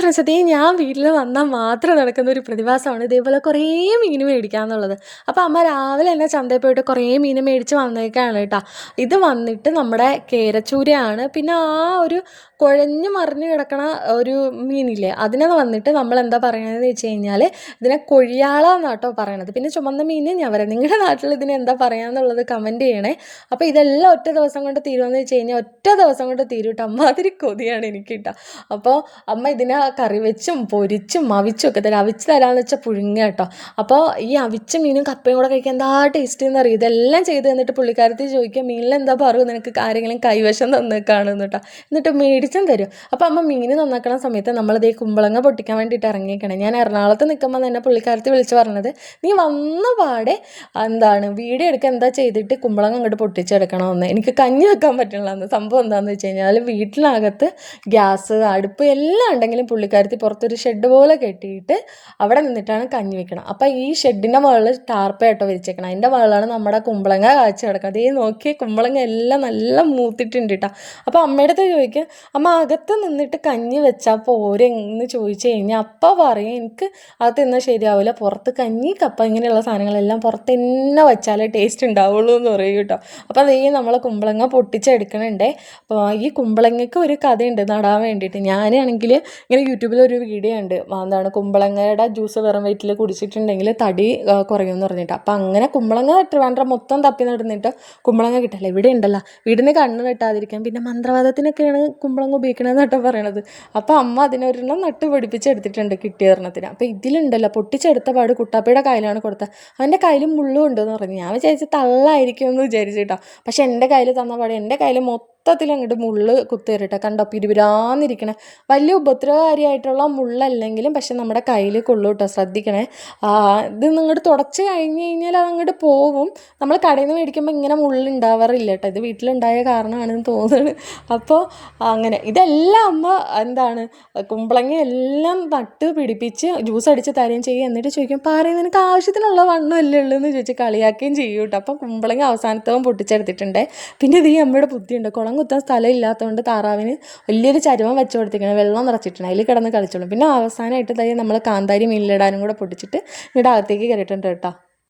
Friends, അതേ ഞാൻ വീട്ടിൽ വന്നാൽ മാത്രം നടക്കുന്ന ഒരു പ്രതിഭാസമാണ് ഇതേപോലെ കുറേ മീൻ മേടിക്കുക എന്നുള്ളത്. അപ്പോൾ അമ്മ രാവിലെ തന്നെ ചന്തയിൽ പോയിട്ട് കുറേ മീൻ മേടിച്ച് വന്നേക്കാണ് കേട്ടോ. ഇത് വന്നിട്ട് നമ്മുടെ കേരച്ചൂരയാണ്. പിന്നെ ആ ഒരു കുഴഞ്ഞു മറിഞ്ഞ് കിടക്കണ ഒരു മീനില്ലേ, അതിനെ വന്നിട്ട് നമ്മൾ എന്താ പറയണതെന്ന് വെച്ച് കഴിഞ്ഞാൽ ഇതിനെ കൊഴിയാള എന്നാട്ടോ പറയണത്. പിന്നെ ചുമന്ന മീൻ ഞവര. നിങ്ങളുടെ നാട്ടിൽ ഇതിന് എന്താ പറയാന്നുള്ളത് കമൻറ്റ് ചെയ്യണേ. അപ്പോൾ ഇതെല്ലാം ഒറ്റ ദിവസം കൊണ്ട് തീരുമെന്ന് വെച്ച് കഴിഞ്ഞാൽ ഒറ്റ ദിവസം കൊണ്ട് തീരും കേട്ടോ. അമ്മാതിരി കൊതിയാണ് എനിക്ക് കേട്ടോ. അപ്പോൾ അമ്മ ഇതിനെ കറി വെച്ചും പൊരിച്ചും അവിച്ചും ഒക്കെ തരാം. അവിച്ച് തരാമെന്ന് വെച്ചാൽ പുഴുങ്ങ കേട്ടോ. അപ്പോൾ ഈ അവിച്ച മീനും കപ്പയും കൂടെ കഴിക്കാൻ എന്താ ടേസ്റ്റ് എന്ന് അറിയും. ഇതെല്ലാം ചെയ്ത് തന്നിട്ട് പുള്ളിക്കാരത്തി ചോദിക്കുക, മീനിൽ എന്താ പറയുക, നിനക്ക് ആരെങ്കിലും കൈവശം തന്നേക്കാണെന്ന് കേട്ടോ. എന്നിട്ട് മേടിച്ചും തരും. അപ്പോൾ അമ്മ മീൻ നന്നാക്കണ സമയത്ത് നമ്മളിതേ കുമ്പളങ്ങ പൊട്ടിക്കാൻ വേണ്ടിയിട്ട് ഇറങ്ങിയേക്കണേ. ഞാൻ എറണാകുളത്ത് നിൽക്കുമ്പോൾ തന്നെ പുള്ളിക്കാരത്തി വിളിച്ച് പറഞ്ഞത്, നീ വന്ന പാടെ വീഡിയോ എടുക്കുക എന്താ ചെയ്തിട്ട് കുമ്പളങ്ങ അങ്ങോട്ട് പൊട്ടിച്ചെടുക്കണമെന്ന്. എനിക്ക് കഞ്ഞി വെക്കാൻ പറ്റണില്ലെന്ന്. സംഭവം എന്താണെന്ന് വെച്ച് കഴിഞ്ഞാൽ വീട്ടിനകത്ത് ഗ്യാസ് അടുപ്പ് എല്ലാം ഉണ്ടെങ്കിലും പുള്ളിക്കാരത്തി പുറത്തൊരു ഷെഡ് പോലെ കെട്ടിയിട്ട് അവിടെ നിന്നിട്ടാണ് കഞ്ഞി വെക്കണം. അപ്പോൾ ഈ ഷെഡിൻ്റെ മുകളിൽ ടാർപ്പായിട്ടോ വിരിച്ചേക്കണം. അതിൻ്റെ മുകളിലാണ് നമ്മുടെ കുമ്പളങ്ങ കാച്ചി കിടക്കുക. അതേ നോക്കി കുമ്പളങ്ങ എല്ലാം നല്ല മൂത്തിട്ടുണ്ട് കേട്ടോ. അപ്പോൾ അമ്മയുടെ അടുത്ത് ചോദിക്കും, അമ്മ അകത്ത് നിന്നിട്ട് കഞ്ഞി വെച്ചാൽ പോരെ എന്ന് ചോദിച്ചു കഴിഞ്ഞാൽ അപ്പം പറയും, എനിക്ക് അകത്ത് നിന്നാൽ ശരിയാവില്ല, പുറത്ത് കഞ്ഞി കപ്പ ഇങ്ങനെയുള്ള സാധനങ്ങളെല്ലാം പുറത്ത് തന്നെ വെച്ചാലേ ടേസ്റ്റ് ഉണ്ടാവുള്ളൂ എന്ന് പറയും കേട്ടോ. അപ്പോൾ അതേ നമ്മൾ കുമ്പളങ്ങ പൊട്ടിച്ചെടുക്കണുണ്ടേ. അപ്പോൾ ഈ കുമ്പളങ്ങയ്ക്ക് ഒരു കഥയുണ്ട് നടാൻ വേണ്ടിയിട്ട്. ഞാനാണെങ്കിൽ ഇങ്ങനെ യൂട്യൂബിലൊരു വീഡിയോ ഉണ്ട്, കുമ്പളങ്ങയുടെ ജ്യൂസ് വെറും വയറ്റിൽ കുടിച്ചിട്ടുണ്ടെങ്കിൽ തടി കുറയുമെന്ന് പറഞ്ഞിട്ട്. അപ്പം അങ്ങനെ കുമ്പളങ്ങ ട്രിവാൻഡ്രം മൊത്തം തപ്പി നടന്നിട്ട് കുമ്പളങ്ങ കിട്ടില്ല. ഇവിടെ ഉണ്ടല്ലോ, വീടിന് കണ്ണ് വെട്ടാതിരിക്കാൻ. പിന്നെ മന്ത്രവാദത്തിനൊക്കെയാണ് കുമ്പളങ്ങ ഉപയോഗിക്കണമെന്നൊക്കെ പറയണത്. അപ്പോൾ അമ്മ അതിനൊരെണ്ണം നട്ട് പിടിപ്പിച്ചെടുത്തിട്ടുണ്ട് കിട്ടിയൊരെണ്ണത്തിന്. അപ്പോൾ ഇതിലുണ്ടല്ലോ പൊട്ടിച്ചെടുത്ത പാട് കുട്ടാപ്പയുടെ കയ്യിലാണ് കൊടുത്തത്. അവൻ്റെ കയ്യിൽ മുള്ളും ഉണ്ടെന്ന് പറഞ്ഞു. ഞാൻ വിചാരിച്ച് തള്ളായിരിക്കും എന്ന് വിചാരിച്ചിട്ടോ. പക്ഷെ എൻ്റെ കയ്യിൽ തന്ന പാട് എൻ്റെ കയ്യിൽ മൊത്തത്തിൽ അങ്ങോട്ട് മുള്ള് കുത്തിയേറിട്ടോ. കണ്ടോ പിരിപിരാന്നിരിക്കണേ. വലിയ ഉപദ്രവകാരിയായിട്ടുള്ള മുള്ളല്ലെങ്കിലും പക്ഷെ നമ്മുടെ കയ്യിൽ കൊള്ളു കേട്ടോ. ശ്രദ്ധിക്കണേ. ഇത് നിങ്ങോട്ട് തുടച്ച് കഴിഞ്ഞ് കഴിഞ്ഞാൽ അതങ്ങോട്ട് പോവും. നമ്മൾ കടയിൽ നിന്ന് മേടിക്കുമ്പോൾ ഇങ്ങനെ മുള്ളുണ്ടാവാറില്ല കേട്ടോ. ഇത് വീട്ടിലുണ്ടായ കാരണമാണെന്ന് തോന്നുന്നത്. അപ്പോൾ അങ്ങനെ ഇതെല്ലാം അമ്മ കുമ്പളങ്ങ എല്ലാം നട്ട് പിടിപ്പിച്ച് ജ്യൂസ് അടിച്ച് തരുകയും ചെയ്യും. എന്നിട്ട് ചോദിക്കും, പറയുന്നത് നിനക്ക് ആവശ്യത്തിനുള്ള വണ്ണമല്ലേ ഉള്ളൂ എന്ന് ചോദിച്ച് കളിയാക്കുകയും ചെയ്യും കേട്ടോ. അപ്പം കുമ്പളങ്ങ അവസാനത്തവൻ പൊട്ടിച്ചെടുത്തിട്ടുണ്ട്. പിന്നെ ഇത് ഈ അമ്മയുടെ ബുദ്ധിയുണ്ട്. കുളം കുത്താൻ സ്ഥലം ഇല്ലാത്തതുകൊണ്ട് താറാവിന് വലിയൊരു ചരുവം വെച്ച് കൊടുത്തിരിക്കണം. വെള്ളം നിറച്ചിട്ടുണ്ട്, അതിൽ കിടന്ന് കളിച്ചോളും. പിന്നെ അവസാനമായിട്ട് നമ്മൾ കാന്താരി മീനിലിടാനും കൂടെ പൊട്ടിച്ചിട്ട് ഇവിടെ അകത്തേക്ക് കയറിയിട്ടുണ്ട് കേട്ടോ.